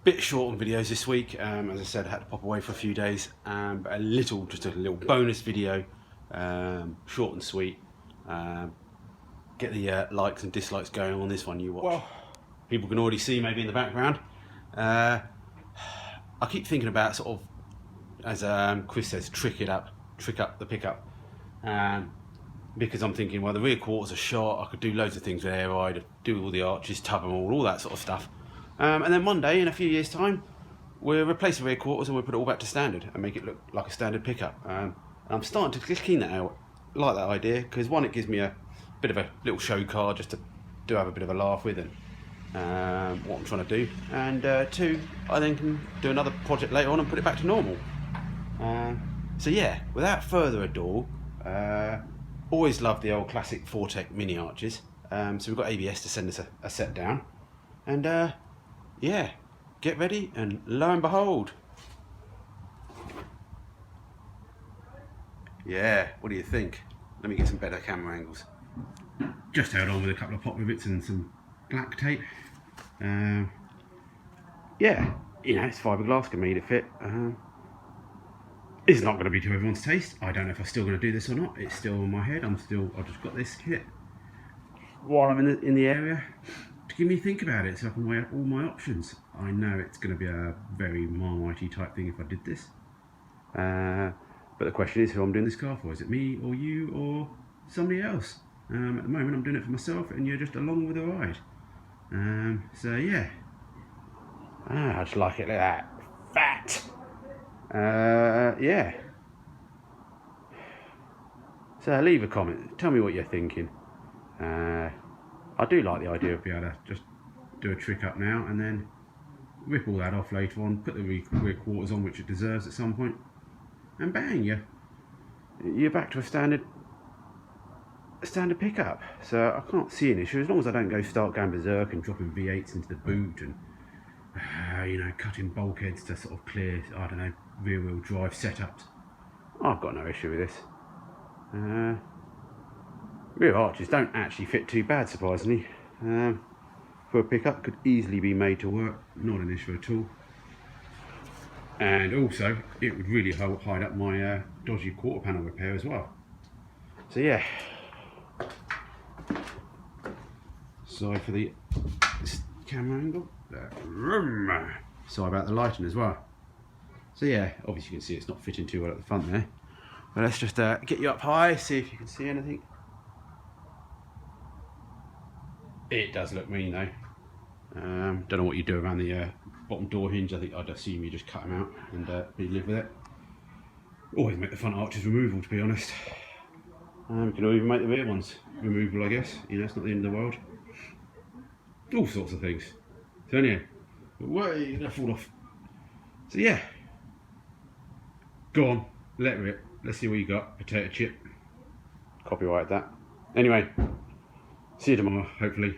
Bit short on videos this week. As I said, I had to pop away for a few days. But just a little bonus video, short and sweet. Get the likes and dislikes going on this one you watch. Well, people can already see maybe in the background. I keep thinking about sort of, as Chris says, trick up the pickup. Because I'm thinking, well, the rear quarters are short. I could do loads of things with air ride, do all the arches, tub them all that sort of stuff. And then one day, in a few years' time, we'll replace the rear quarters and we'll put it all back to standard and make it look like a standard pickup. I'm starting to keen that out, like that idea, because one, it gives me a bit of a little show car just to have a bit of a laugh with and what I'm trying to do. And two, I then can do another project later on and put it back to normal. So yeah, without further ado, always loved the old classic Fortec mini arches. So we've got ABS to send us a set down. And yeah, get ready and lo and behold. Yeah, what do you think? Let me get some better camera angles. Just held on with a couple of pop rivets and some black tape. Yeah, you know, it's fiberglass, can make it fit. It's not going to be to everyone's taste. I don't know if I'm still going to do this or not. It's still in my head. I've just got this kit while I'm in the area to give me a think about it, so I can weigh up all my options. I know it's going to be a very Marmitey type thing if I did this. But the question is, who I'm doing this car for? Is it me or you or somebody else? At the moment, I'm doing it for myself, and you're just along with the ride. So yeah, I just like it like that. Fat. Yeah. So leave a comment. Tell me what you're thinking. I do like the idea of being able to just do a trick up now and then rip all that off later on, put the rear quarters on, which it deserves at some point, and bang, you're back to a standard pickup. So I can't see an issue as long as I don't start going berserk and dropping V8s into the boot and you know, cutting bulkheads to sort of clear, I don't know, rear wheel drive setups. I've got no issue with this. Rear arches don't actually fit too bad, surprisingly. For a pickup, could easily be made to work, not an issue at all. And also, it would really hide up my dodgy quarter panel repair as well. So yeah. Sorry for the camera angle. Sorry about the lighting as well. So yeah, obviously you can see it's not fitting too well at the front there. But let's just get you up high, see if you can see anything. It does look mean though. Don't know what you do around the bottom door hinge. I'd assume you just cut them out and live with it. Always make the front arches removable, to be honest. We can even make the rear ones removable, I guess. You know, it's not the end of the world. All sorts of things. So anyway, way that fall off. So yeah, go on, let rip. Let's see what you got. Potato chip. Copyright that. Anyway, see you tomorrow, hopefully.